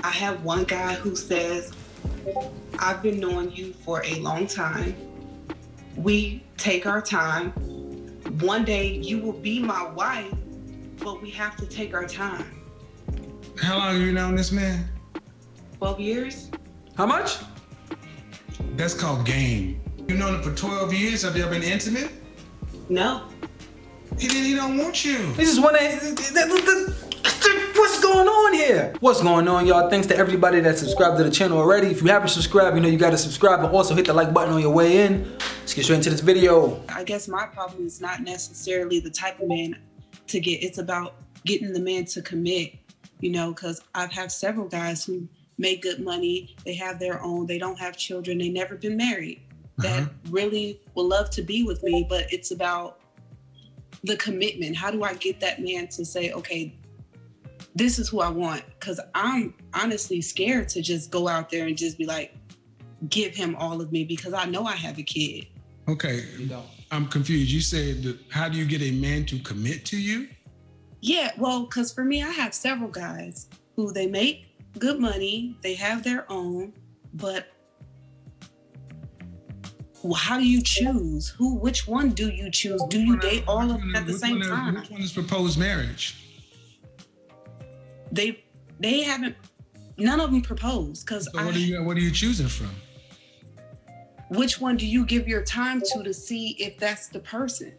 I have one guy who says, I've been knowing you for a long time. We take our time. One day you will be my wife, but we have to take our time. How long have you known this man? 12 years? How much? That's called game. You known him for 12 years? Have you ever been intimate? No. He don't want you. This is one what's going on here? What's going on, y'all? Thanks to everybody that subscribed to the channel already. If you haven't subscribed, you know you gotta subscribe, and also hit the like button on your way in. Let's get straight into this video. I guess my problem is not necessarily the type of man to get. It's about getting the man to commit, you know, because I've had several guys who make good money. They have their own. They don't have children. They never been married. That really would love to be with me, but it's about the commitment. How do I get that man to say, okay, this is who I want? Because I'm honestly scared to just go out there and just be like, give him all of me, because I know I have a kid. Okay, I'm confused. You said, how do you get a man to commit to you? Yeah, well, because for me, I have several guys who they make good money, they have their own, but how do you choose? Which one do you choose? Do you date all of them at the same time? Which one is proposed marriage? They haven't, none of them proposed. So what are you choosing from? Which one do you give your time to see if that's the person?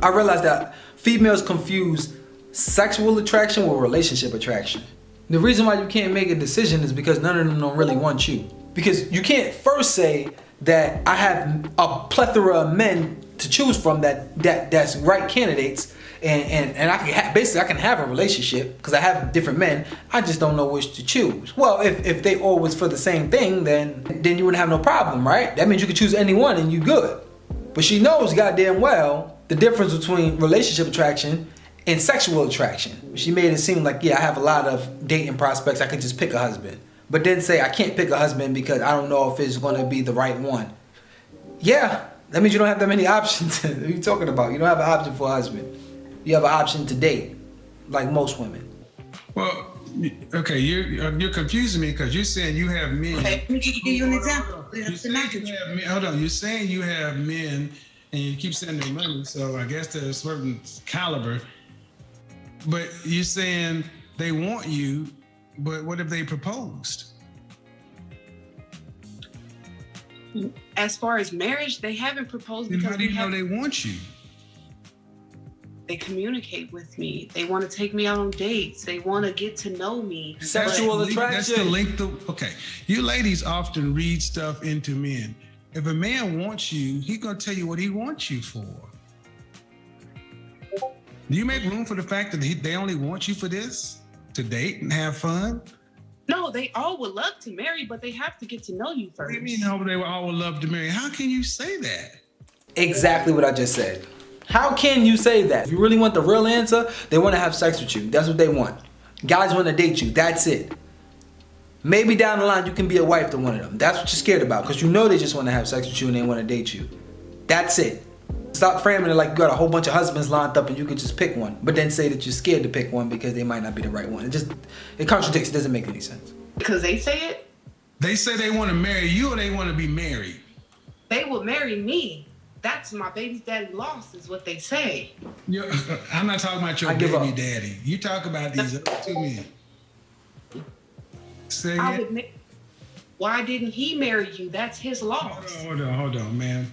I realized that females confuse sexual attraction with relationship attraction. The reason why you can't make a decision is because none of them don't really want you. Because you can't first say that I have a plethora of men to choose from that's right candidates, and I can basically I can have a relationship because I have different men. I just don't know which to choose. Well, if they all was for the same thing, then you wouldn't have no problem, right? That means you could choose any one and you good. But she knows goddamn well the difference between relationship attraction and sexual attraction. She made it seem like, yeah, I have a lot of dating prospects, I could just pick a husband. But then say I can't pick a husband because I don't know if it's gonna be the right one. Yeah, that means you don't have that many options. What are you talking about? You don't have an option for a husband. You have an option to date, like most women. Well, okay, you're confusing me because you're saying you have men. Okay, let me give you an example. Hold on, you're saying you have men and you keep sending them money, so I guess they're a certain caliber. But you're saying they want you, but what if they proposed? As far as marriage, they haven't proposed. Then because how do you know they want you? They communicate with me. They want to take me out on dates. They want to get to know me. Sexual attraction. That's the link. Okay, you ladies often read stuff into men. If a man wants you, he's gonna tell you what he wants you for. Do you make room for the fact that they only want you for this? To date and have fun? No, they all would love to marry, but they have to get to know you first. What do you mean they all would love to marry? How can you say that? Exactly what I just said. How can you say that? If you really want the real answer, they want to have sex with you. That's what they want. Guys want to date you. That's it. Maybe down the line you can be a wife to one of them. That's what you're scared about, because you know they just want to have sex with you and they want to date you. That's it. Stop framing it like you got a whole bunch of husbands lined up and you could just pick one, but then say that you're scared to pick one because they might not be the right one. It contradicts. It doesn't make any sense. Because they say it? They say they want to marry you or they want to be married? They will marry me. That's my baby daddy lost is what they say. I'm not talking about your baby daddy. You talk about these other two men. Say it. Why didn't he marry you? That's his loss. Hold on, man.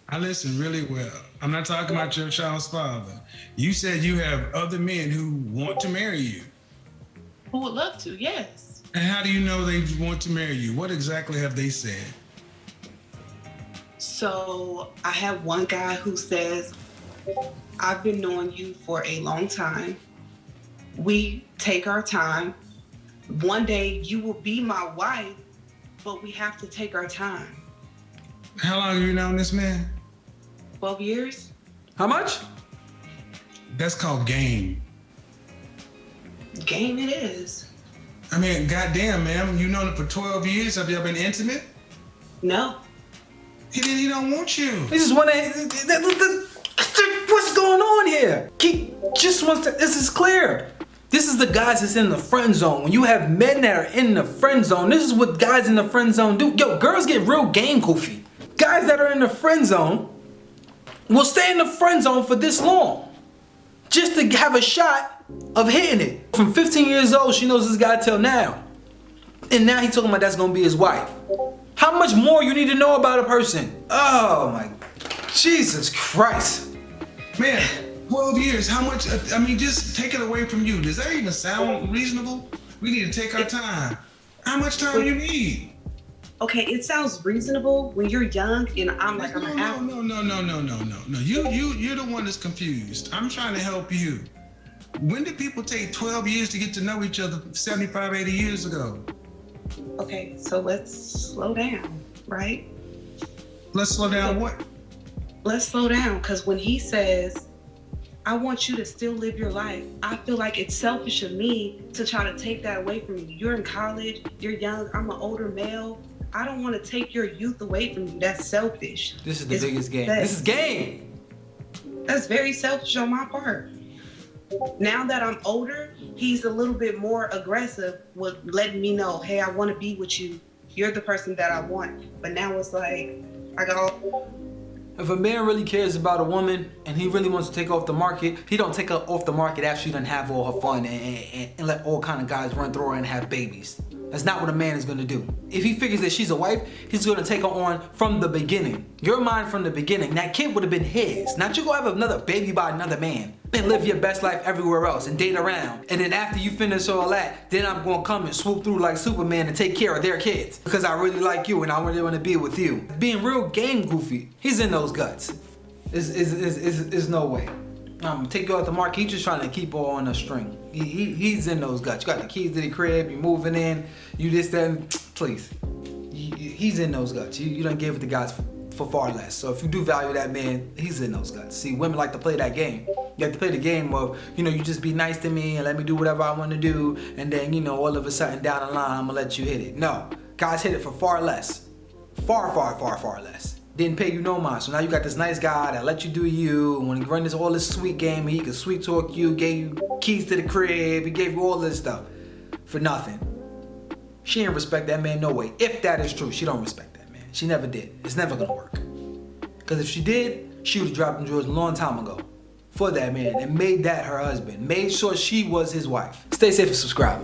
I listen really well. I'm not talking about your child's father. You said you have other men who want to marry you. Who would love to, yes. And how do you know they want to marry you? What exactly have they said? So I have one guy who says, I've been knowing you for a long time. We take our time. One day you will be my wife, but we have to take our time. How long have you known this man? 12 years. How much? That's called game. Game it is. I mean, goddamn, man. You known him for 12 years. Have you ever been intimate? No. He don't want you. This is one what's going on here? He just wants to, this is clear. This is the guys that's in the friend zone. When you have men that are in the friend zone, this is what guys in the friend zone do. Yo, girls get real game goofy. Guys that are in the friend zone will stay in the friend zone for this long just to have a shot of hitting it. From 15 years old, she knows this guy till now. And now he's talking about that's gonna be his wife. How much more you need to know about a person? Oh my, Jesus Christ. Man, 12 years, how much, I mean, just take it away from you. Does that even sound reasonable? We need to take our time. How much time do you need? Okay, it sounds reasonable when you're young and I'm like, No. You're the one that's confused. I'm trying to help you. When did people take 12 years to get to know each other 75, 80 years ago? Okay, so let's slow down, right? Let's slow down what? Let's slow down, because when he says, I want you to still live your life, I feel like it's selfish of me to try to take that away from you. You're in college, you're young, I'm an older male. I don't want to take your youth away from you. That's selfish. This is the biggest game. This is game. That's very selfish on my part. Now that I'm older, he's a little bit more aggressive with letting me know, hey, I want to be with you. You're the person that I want. But now it's like, I got. If a man really cares about a woman and he really wants to take her off the market, he don't take her off the market after she done have all her fun and let all kind of guys run through her and have babies. That's not what a man is gonna do. If he figures that she's a wife, he's gonna take her on from the beginning. You're mine from the beginning. That kid would have been his. Not you go have another baby by another man. Then live your best life everywhere else and date around. And then after you finish all that, then I'm gonna come and swoop through like Superman and take care of their kids. Because I really like you and I really wanna be with you. Being real game goofy, he's in those guts. Is no way. I'm gonna take you out the market. He's just trying to keep her on a string. He's in those guts. You got the keys to the crib, you moving in, you this, that, and please. He's in those guts. You done gave it to guys for far less. So if you do value that man, he's in those guts. See, women like to play that game. You have to play the game of, you just be nice to me and let me do whatever I want to do, and then, all of a sudden down the line, I'm gonna let you hit it. No, guys hit it for far less. Far less. Didn't pay you no mind. So now you got this nice guy that let you do you, and when he run all this sweet game, he can sweet talk you, gave you keys to the crib, he gave you all this stuff for nothing. She didn't respect that man no way. If that is true, she don't respect that man. She never did. It's never gonna work. Because if she did, she would have dropped them drawers a long time ago for that man and made that her husband. Made sure she was his wife. Stay safe and subscribe.